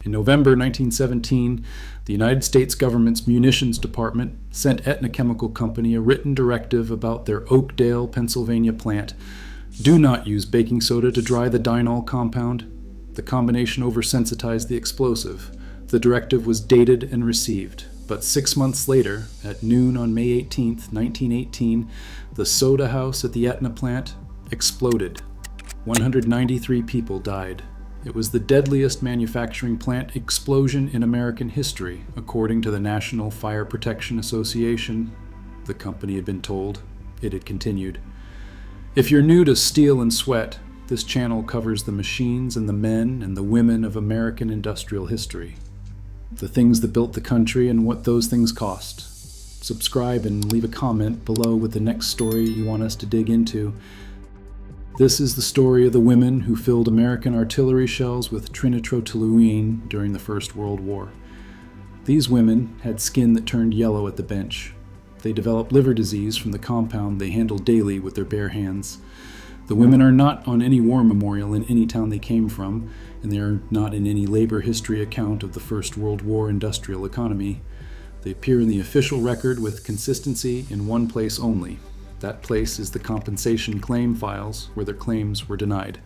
In November 1917, the United States government's munitions department sent Aetna Chemical Company a written directive about their Oakdale, Pennsylvania plant. Do not use baking soda to dry the dinyl compound. The combination oversensitized the explosive. The directive was dated and received, but 6 months later, at noon on May 18, 1918, the soda house at the Aetna plant exploded. 193 people died. It was the deadliest manufacturing plant explosion in American history, according to the National Fire Protection Association. The company had been told. It had continued. If you're new to Steel and Sweat, this channel covers the machines and the men and the women of American industrial history. The things that built the country and what those things cost. Subscribe and leave a comment below with the next story you want us to dig into. This is the story of the women who filled American artillery shells with trinitrotoluene during the First World War. These women had skin that turned yellow at the bench. They developed liver disease from the compound they handled daily with their bare hands. The women are not on any war memorial in any town they came from, and they are not in any labor history account of the First World War industrial economy. They appear in the official record with consistency in one place only. That place is the compensation claim files where their claims were denied.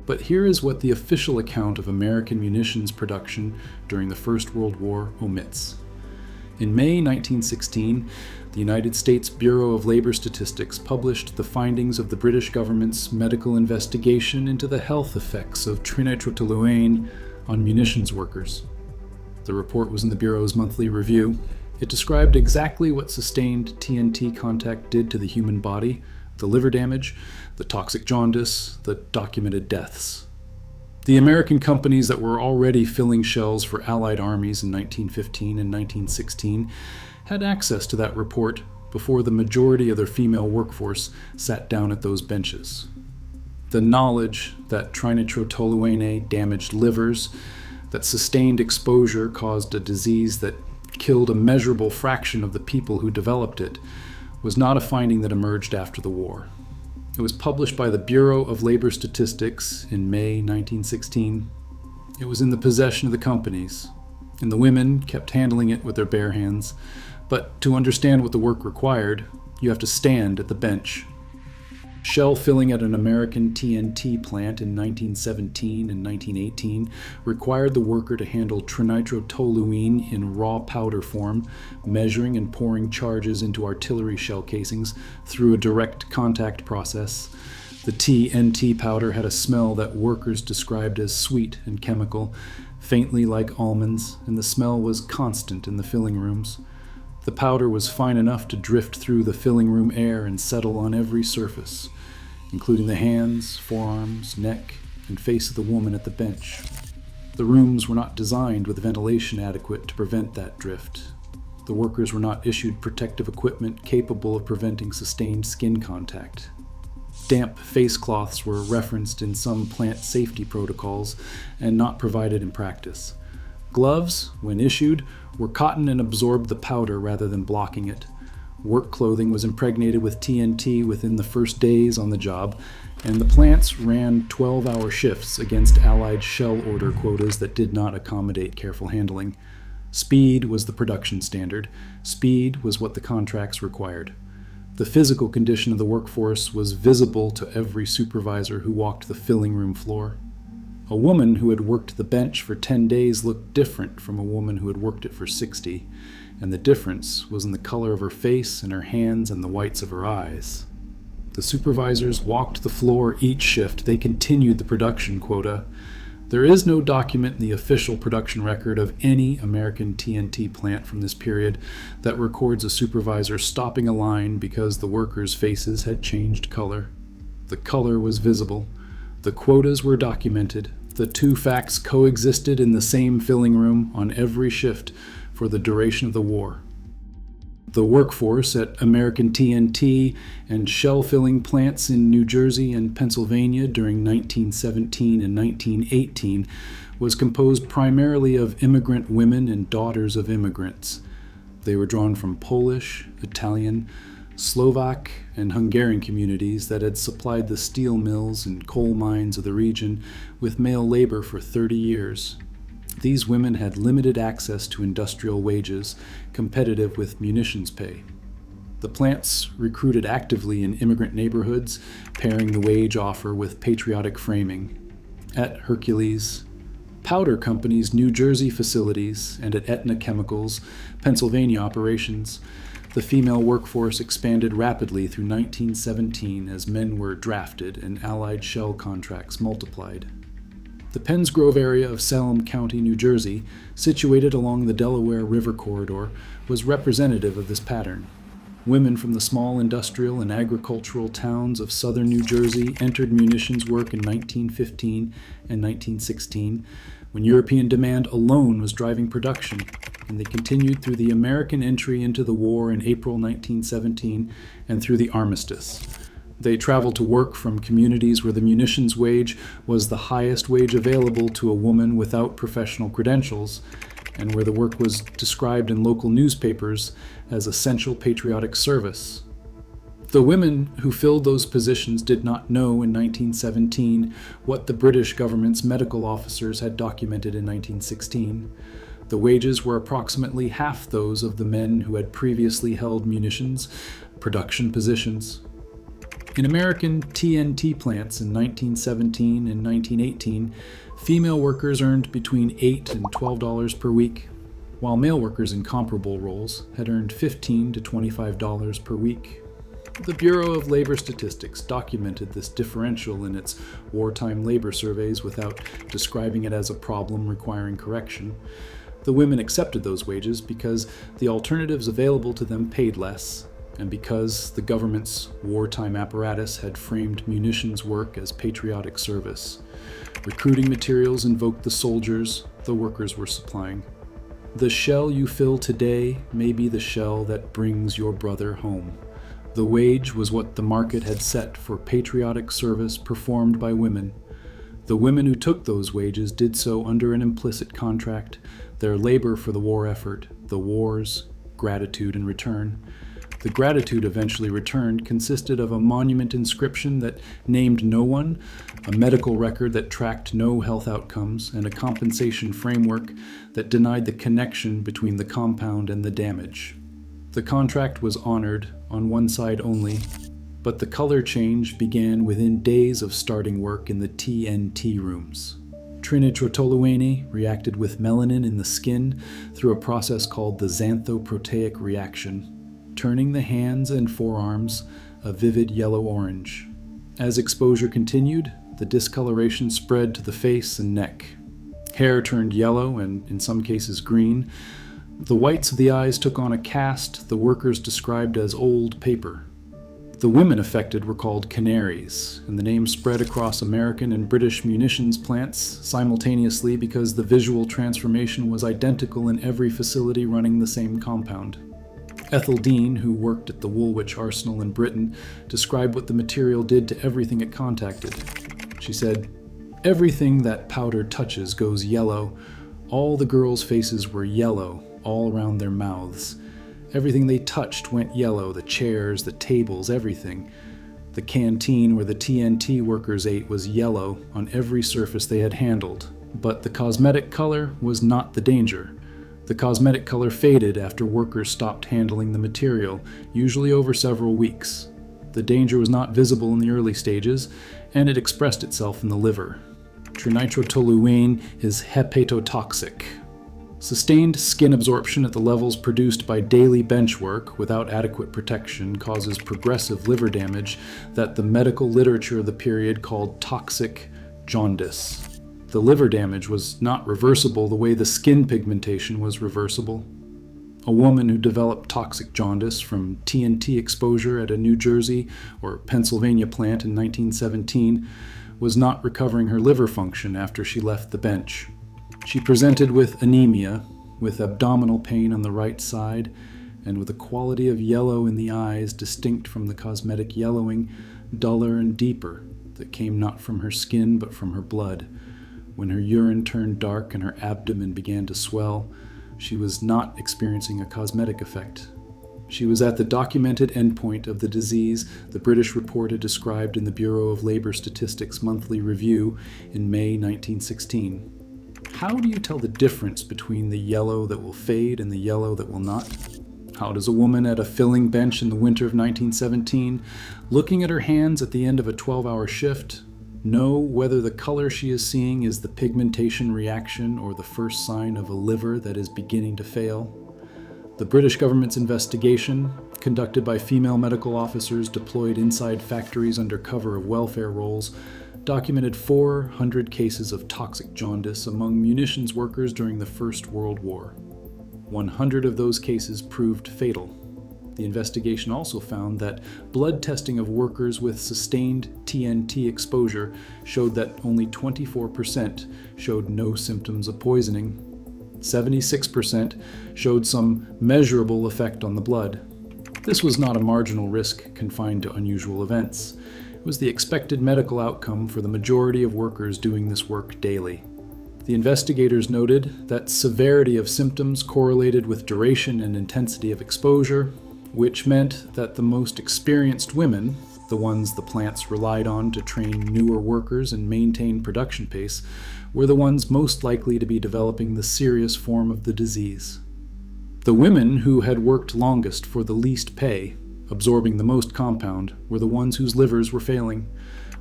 But here is what the official account of American munitions production during the First World War omits. In May 1916, the United States Bureau of Labor Statistics published the findings of the British government's medical investigation into the health effects of trinitrotoluene on munitions workers. The report was in the Bureau's monthly review. It described exactly what sustained TNT contact did to the human body, the liver damage, the toxic jaundice, the documented deaths. The American companies that were already filling shells for Allied armies in 1915 and 1916 had access to that report before the majority of their female workforce sat down at those benches. The knowledge that trinitrotoluene damaged livers, that sustained exposure caused a disease that killed a measurable fraction of the people who developed it, was not a finding that emerged after the war. It was published by the Bureau of Labor Statistics in May 1916. It was in the possession of the companies, and the women kept handling it with their bare hands. But to understand what the work required, you have to stand at the bench. Shell filling at an American TNT plant in 1917 and 1918 required the worker to handle trinitrotoluene in raw powder form, measuring and pouring charges into artillery shell casings through a direct contact process. The TNT powder had a smell that workers described as sweet and chemical, faintly like almonds, and the smell was constant in the filling rooms. The powder was fine enough to drift through the filling room air and settle on every surface, including the hands, forearms, neck, and face of the woman at the bench. The rooms were not designed with ventilation adequate to prevent that drift. The workers were not issued protective equipment capable of preventing sustained skin contact. Damp face cloths were referenced in some plant safety protocols and not provided in practice. Gloves, when issued, were cotton and absorbed the powder rather than blocking it. Work clothing was impregnated with TNT within the first days on the job, and the plants ran 12-hour shifts against Allied shell order quotas that did not accommodate careful handling. Speed was the production standard. Speed was what the contracts required. The physical condition of the workforce was visible to every supervisor who walked the filling room floor. A woman who had worked the bench for 10 days looked different from a woman who had worked it for 60, and the difference was in the color of her face and her hands and the whites of her eyes. The supervisors walked the floor each shift. They continued the production quota. There is no document in the official production record of any American TNT plant from this period that records a supervisor stopping a line because the workers' faces had changed color. The color was visible. The quotas were documented. The two facts coexisted in the same filling room on every shift for the duration of the war. The workforce at American TNT and shell-filling plants in New Jersey and Pennsylvania during 1917 and 1918 was composed primarily of immigrant women and daughters of immigrants. They were drawn from Polish, Italian, Slovak and Hungarian communities that had supplied the steel mills and coal mines of the region with male labor for 30 years. These women had limited access to industrial wages competitive with munitions pay. The plants recruited actively in immigrant neighborhoods, pairing the wage offer with patriotic framing. At Hercules, Powder Company's New Jersey facilities, and at Aetna Chemicals' Pennsylvania operations, the female workforce expanded rapidly through 1917 as men were drafted and Allied shell contracts multiplied. The Penns Grove area of Salem County, New Jersey, situated along the Delaware River corridor, was representative of this pattern. Women from the small industrial and agricultural towns of southern New Jersey entered munitions work in 1915 and 1916, when European demand alone was driving production, and they continued through the American entry into the war in April 1917 and through the armistice. They traveled to work from communities where the munitions wage was the highest wage available to a woman without professional credentials, and where the work was described in local newspapers as essential patriotic service. The women who filled those positions did not know in 1917 what the British government's medical officers had documented in 1916. The wages were approximately half those of the men who had previously held munitions production positions. In American TNT plants in 1917 and 1918, female workers earned between $8 and $12 per week, while male workers in comparable roles had earned $15 to $25 per week. The Bureau of Labor Statistics documented this differential in its wartime labor surveys without describing it as a problem requiring correction. The women accepted those wages because the alternatives available to them paid less, and because the government's wartime apparatus had framed munitions work as patriotic service. Recruiting materials invoked the soldiers the workers were supplying. The shell you fill today may be the shell that brings your brother home. The wage was what the market had set for patriotic service performed by women. The women who took those wages did so under an implicit contract, their labor for the war effort, the war's gratitude in return. The gratitude eventually returned consisted of a monument inscription that named no one, a medical record that tracked no health outcomes, and a compensation framework that denied the connection between the compound and the damage. The contract was honored on one side only, but the color change began within days of starting work in the TNT rooms. Trinitrotoluene reacted with melanin in the skin through a process called the xanthoproteic reaction, turning the hands and forearms a vivid yellow-orange. As exposure continued, the discoloration spread to the face and neck. Hair turned yellow and, in some cases, green. The whites of the eyes took on a cast the workers described as old paper. The women affected were called canaries, and the name spread across American and British munitions plants simultaneously because the visual transformation was identical in every facility running the same compound. Ethel Dean, who worked at the Woolwich Arsenal in Britain, described what the material did to everything it contacted. She said, "Everything that powder touches goes yellow. All the girls' faces were yellow, all around their mouths. Everything they touched went yellow, the chairs, the tables, everything. The canteen where the TNT workers ate was yellow on every surface they had handled. But the cosmetic color was not the danger. The cosmetic color faded after workers stopped handling the material, usually over several weeks. The danger was not visible in the early stages, and it expressed itself in the liver. Trinitrotoluene is hepatotoxic. Sustained skin absorption at the levels produced by daily bench work without adequate protection causes progressive liver damage that the medical literature of the period called toxic jaundice. The liver damage was not reversible the way the skin pigmentation was reversible. A woman who developed toxic jaundice from TNT exposure at a New Jersey or Pennsylvania plant in 1917 was not recovering her liver function after she left the bench. She presented with anemia, with abdominal pain on the right side, and with a quality of yellow in the eyes distinct from the cosmetic yellowing, duller and deeper, that came not from her skin but from her blood. When her urine turned dark and her abdomen began to swell, she was not experiencing a cosmetic effect. She was at the documented endpoint of the disease the British report had described in the Bureau of Labor Statistics monthly review in May 1916. How do you tell the difference between the yellow that will fade and the yellow that will not? How does a woman at a filling bench in the winter of 1917, looking at her hands at the end of a 12-hour shift, know whether the color she is seeing is the pigmentation reaction or the first sign of a liver that is beginning to fail? The British government's investigation, conducted by female medical officers deployed inside factories under cover of welfare rolls, documented 400 cases of toxic jaundice among munitions workers during the First World War. 100 of those cases proved fatal. The investigation also found that blood testing of workers with sustained TNT exposure showed that only 24% showed no symptoms of poisoning. 76% showed some measurable effect on the blood. This was not a marginal risk confined to unusual events. It was the expected medical outcome for the majority of workers doing this work daily. The investigators noted that severity of symptoms correlated with duration and intensity of exposure, which meant that the most experienced women, the ones the plants relied on to train newer workers and maintain production pace, were the ones most likely to be developing the serious form of the disease. The women who had worked longest for the least pay, absorbing the most compound, were the ones whose livers were failing.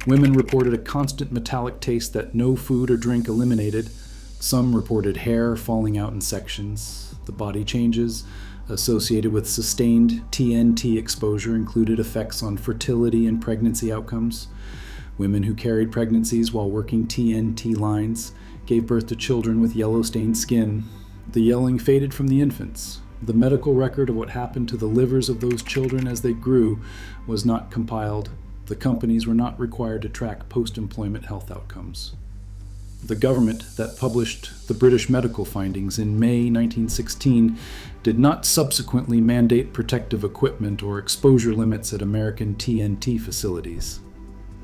Women reported a constant metallic taste that no food or drink eliminated. Some reported hair falling out in sections. The body changes associated with sustained TNT exposure included effects on fertility and pregnancy outcomes. Women who carried pregnancies while working TNT lines gave birth to children with yellow-stained skin. The yelling faded from the infants. The medical record of what happened to the livers of those children as they grew was not compiled. The companies were not required to track post-employment health outcomes. The government that published the British medical findings in May 1916 did not subsequently mandate protective equipment or exposure limits at American TNT facilities.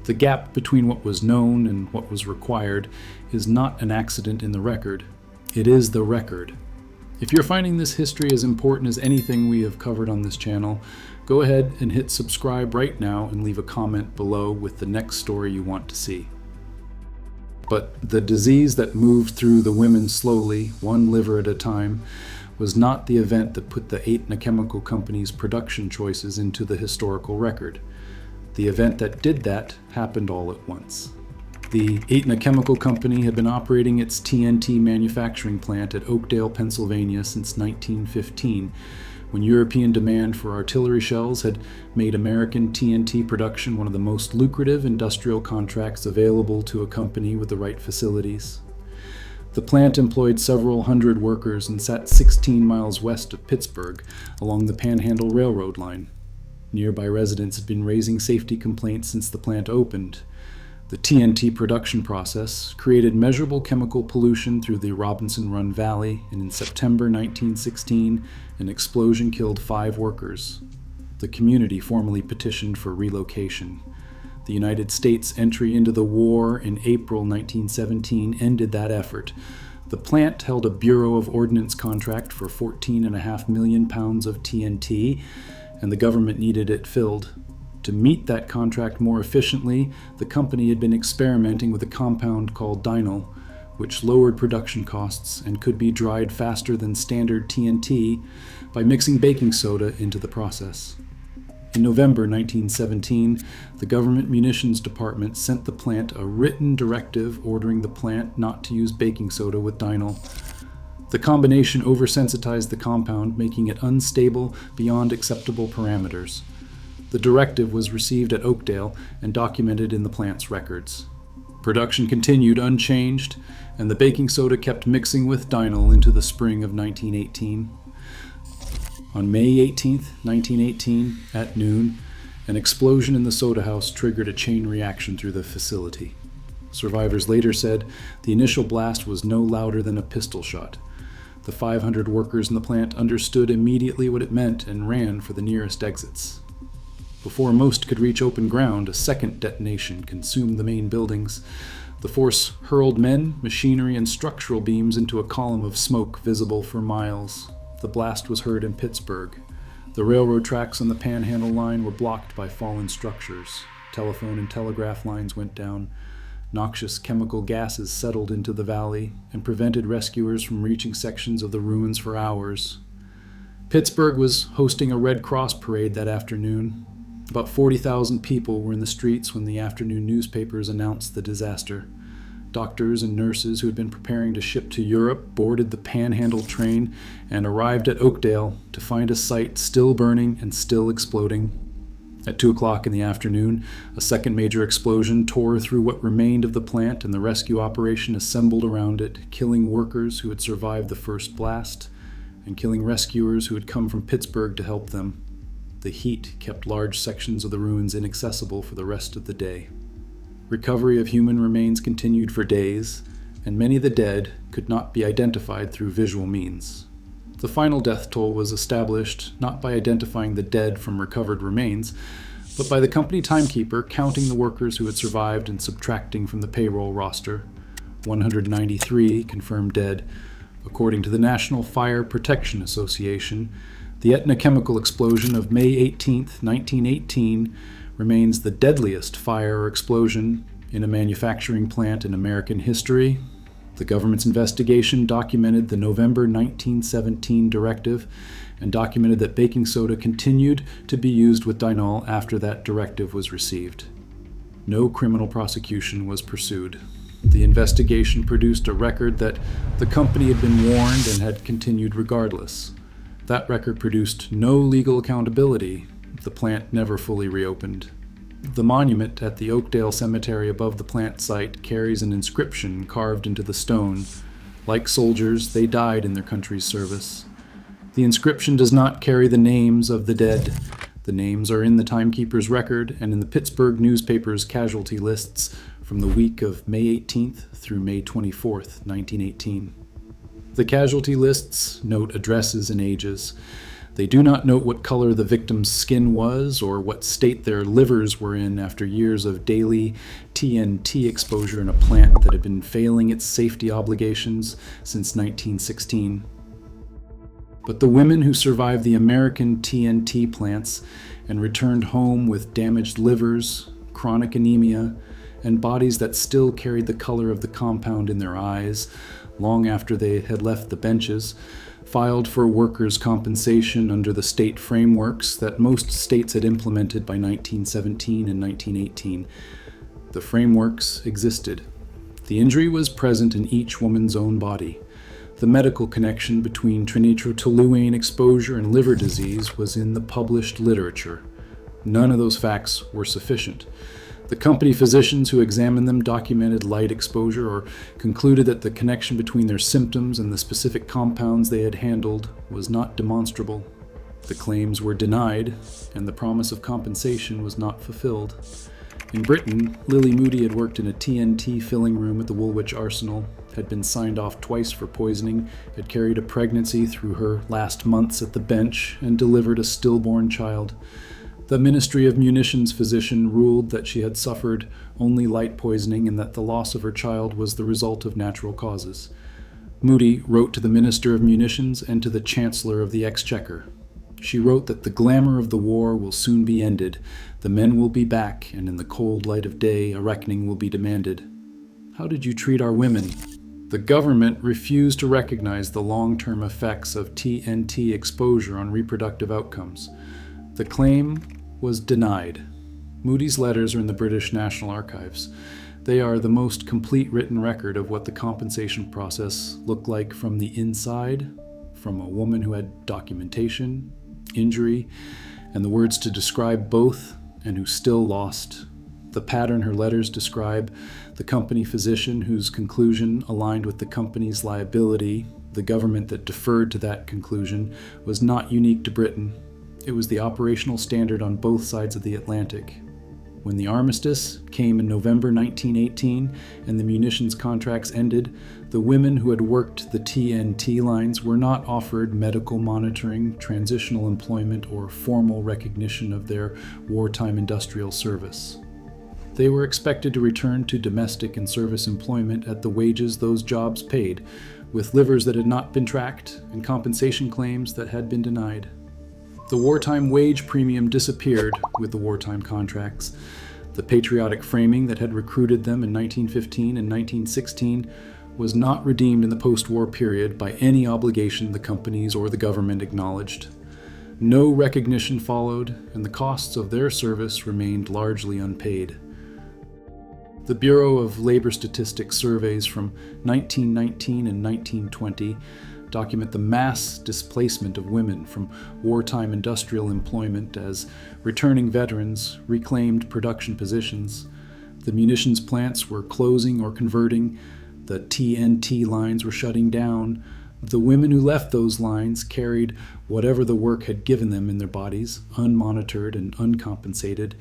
The gap between what was known and what was required is not an accident in the record. It is the record. If you're finding this history as important as anything we have covered on this channel, go ahead and hit subscribe right now and leave a comment below with the next story you want to see. But the disease that moved through the women slowly, one liver at a time, was not the event that put the Aetna Chemical Company's production choices into the historical record. The event that did that happened all at once. The Aetna Chemical Company had been operating its TNT manufacturing plant at Oakdale, Pennsylvania since 1915, when European demand for artillery shells had made American TNT production one of the most lucrative industrial contracts available to a company with the right facilities. The plant employed several hundred workers and sat 16 miles west of Pittsburgh along the Panhandle Railroad line. Nearby residents had been raising safety complaints since the plant opened. The TNT production process created measurable chemical pollution through the Robinson Run Valley, and in September 1916, an explosion killed 5 workers. The community formally petitioned for relocation. The United States' entry into the war in April 1917 ended that effort. The plant held a Bureau of Ordnance contract for 14.5 million pounds of TNT, and the government needed it filled. To meet that contract more efficiently, the company had been experimenting with a compound called dinyl, which lowered production costs and could be dried faster than standard TNT by mixing baking soda into the process. In November 1917, the government munitions department sent the plant a written directive ordering the plant not to use baking soda with dinyl. The combination oversensitized the compound, making it unstable beyond acceptable parameters. The directive was received at Oakdale and documented in the plant's records. Production continued unchanged, and the baking soda kept mixing with dinyl into the spring of 1918. On May 18, 1918, at noon, an explosion in the soda house triggered a chain reaction through the facility. Survivors later said the initial blast was no louder than a pistol shot. The 500 workers in the plant understood immediately what it meant and ran for the nearest exits. Before most could reach open ground, a second detonation consumed the main buildings. The force hurled men, machinery, and structural beams into a column of smoke visible for miles. The blast was heard in Pittsburgh. The railroad tracks on the Panhandle line were blocked by fallen structures. Telephone and telegraph lines went down. Noxious chemical gases settled into the valley and prevented rescuers from reaching sections of the ruins for hours. Pittsburgh was hosting a Red Cross parade that afternoon. About 40,000 people were in the streets when the afternoon newspapers announced the disaster. Doctors and nurses who had been preparing to ship to Europe boarded the Panhandle train and arrived at Oakdale to find a site still burning and still exploding. At 2 o'clock in the afternoon, a second major explosion tore through what remained of the plant, and the rescue operation assembled around it, killing workers who had survived the first blast and killing rescuers who had come from Pittsburgh to help them. The heat kept large sections of the ruins inaccessible for the rest of the day. Recovery of human remains continued for days, and many of the dead could not be identified through visual means. The final death toll was established not by identifying the dead from recovered remains, but by the company timekeeper counting the workers who had survived and subtracting from the payroll roster. 193 confirmed dead. According to the National Fire Protection Association, the Etna chemical explosion of May 18, 1918, remains the deadliest fire or explosion in a manufacturing plant in American history. The government's investigation documented the November 1917 directive and documented that baking soda continued to be used with Dynol after that directive was received. No criminal prosecution was pursued. The investigation produced a record that the company had been warned and had continued regardless. That record produced no legal accountability. The plant never fully reopened. The monument at the Oakdale Cemetery above the plant site carries an inscription carved into the stone. Like soldiers, they died in their country's service. The inscription does not carry the names of the dead. The names are in the timekeeper's record and in the Pittsburgh newspaper's casualty lists from the week of May 18th through May 24th, 1918. The casualty lists note addresses and ages. They do not note what color the victim's skin was or what state their livers were in after years of daily TNT exposure in a plant that had been failing its safety obligations since 1916. But the women who survived the American TNT plants and returned home with damaged livers, chronic anemia, and bodies that still carried the color of the compound in their eyes long after they had left the benches, filed for workers' compensation under the state frameworks that most states had implemented by 1917 and 1918. The frameworks existed. The injury was present in each woman's own body. The medical connection between trinitrotoluene exposure and liver disease was in the published literature. None of those facts were sufficient. The company physicians who examined them documented light exposure or concluded that the connection between their symptoms and the specific compounds they had handled was not demonstrable. The claims were denied, and the promise of compensation was not fulfilled. In Britain, Lily Moody had worked in a TNT filling room at the Woolwich Arsenal, had been signed off twice for poisoning, had carried a pregnancy through her last months at the bench, and delivered a stillborn child. The Ministry of Munitions physician ruled that she had suffered only light poisoning and that the loss of her child was the result of natural causes. Moody wrote to the Minister of Munitions and to the Chancellor of the Exchequer. She wrote that the glamour of the war will soon be ended, the men will be back, and in the cold light of day a reckoning will be demanded. How did you treat our women? The government refused to recognize the long-term effects of TNT exposure on reproductive outcomes. The claim was denied. Moody's letters are in the British National Archives. They are the most complete written record of what the compensation process looked like from the inside, from a woman who had documentation, injury, and the words to describe both, and who still lost. The pattern her letters describe, the company physician whose conclusion aligned with the company's liability, the government that deferred to that conclusion, was not unique to Britain. It was the operational standard on both sides of the Atlantic. When the armistice came in November 1918 and the munitions contracts ended, the women who had worked the TNT lines were not offered medical monitoring, transitional employment, or formal recognition of their wartime industrial service. They were expected to return to domestic and service employment at the wages those jobs paid, with livers that had not been tracked and compensation claims that had been denied. The wartime wage premium disappeared with the wartime contracts. The patriotic framing that had recruited them in 1915 and 1916 was not redeemed in the post-war period by any obligation the companies or the government acknowledged. No recognition followed, and the costs of their service remained largely unpaid. The Bureau of Labor Statistics surveys from 1919 and 1920 document the mass displacement of women from wartime industrial employment as returning veterans reclaimed production positions. The munitions plants were closing or converting. The TNT lines were shutting down. The women who left those lines carried whatever the work had given them in their bodies, unmonitored and uncompensated,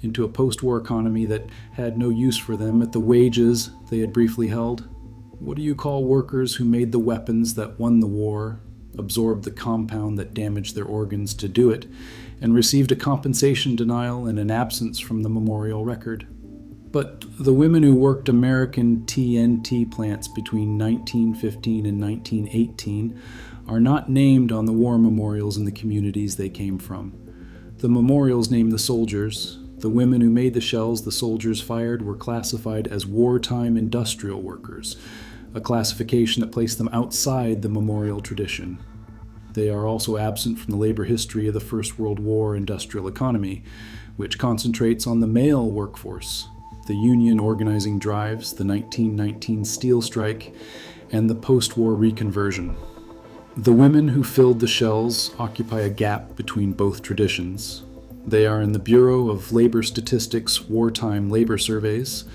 into a post-war economy that had no use for them at the wages they had briefly held. What do you call workers who made the weapons that won the war, absorbed the compound that damaged their organs to do it, and received a compensation denial and an absence from the memorial record? But the women who worked American TNT plants between 1915 and 1918 are not named on the war memorials in the communities they came from. The memorials name the soldiers. The women who made the shells the soldiers fired were classified as wartime industrial workers, a classification that placed them outside the memorial tradition. They are also absent from the labor history of the First World War industrial economy, which concentrates on the male workforce, the union organizing drives, the 1919 steel strike, and the post-war reconversion. The women who filled the shells occupy a gap between both traditions. They are in the Bureau of Labor Statistics wartime labor surveys,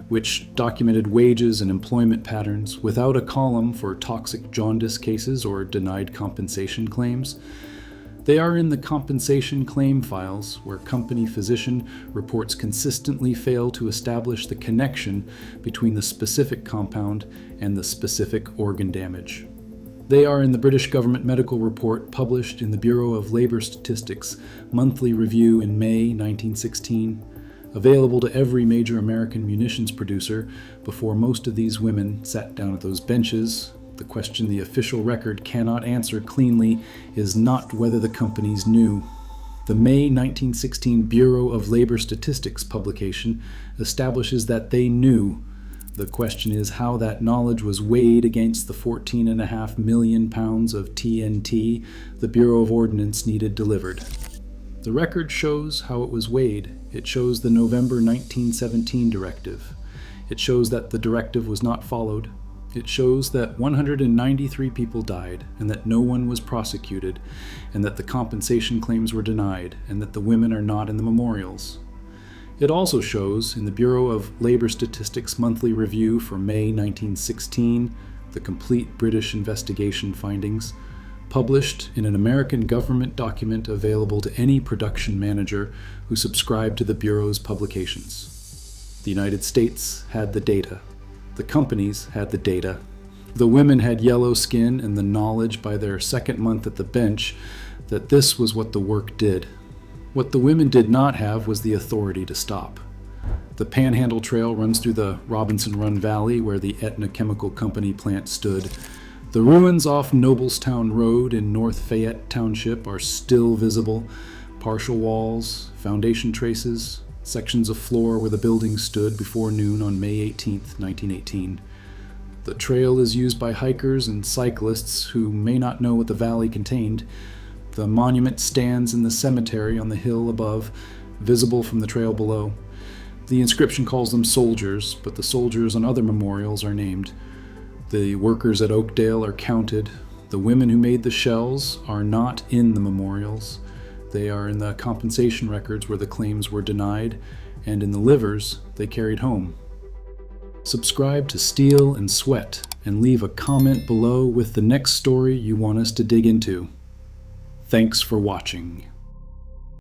which documented wages and employment patterns without a column for toxic jaundice cases or denied compensation claims. They are in the compensation claim files, where company physician reports consistently fail to establish the connection between the specific compound and the specific organ damage. They are in the British government medical report published in the Bureau of Labor Statistics monthly review in May 1916, available to every major American munitions producer before most of these women sat down at those benches. The question the official record cannot answer cleanly is not whether the companies knew. The May 1916 Bureau of Labor Statistics publication establishes that they knew. The question is how that knowledge was weighed against the 14.5 million pounds of TNT the Bureau of Ordnance needed delivered. The record shows how it was weighed. It shows the November 1917 directive. It shows that the directive was not followed. It shows that 193 people died, and that no one was prosecuted, and that the compensation claims were denied, and that the women are not in the memorials. It also shows, in the Bureau of Labor Statistics monthly review for May 1916, the complete British investigation findings, published in an American government document available to any production manager who subscribed to the Bureau's publications. The United States had the data. The companies had the data. The women had yellow skin and the knowledge by their second month at the bench that this was what the work did. What the women did not have was the authority to stop. The Panhandle Trail runs through the Robinson Run Valley where the Aetna Chemical Company plant stood. The ruins off Noblestown Road in North Fayette Township are still visible. Partial walls, foundation traces, sections of floor where the building stood before noon on May 18, 1918. The trail is used by hikers and cyclists who may not know what the valley contained. The monument stands in the cemetery on the hill above, visible from the trail below. The inscription calls them soldiers, but the soldiers on other memorials are named. The workers at Oakdale are counted. The women who made the shells are not in the memorials. They are in the compensation records where the claims were denied, and in the livers they carried home. Subscribe to Steel and Sweat, and leave a comment below with the next story you want us to dig into. Thanks for watching.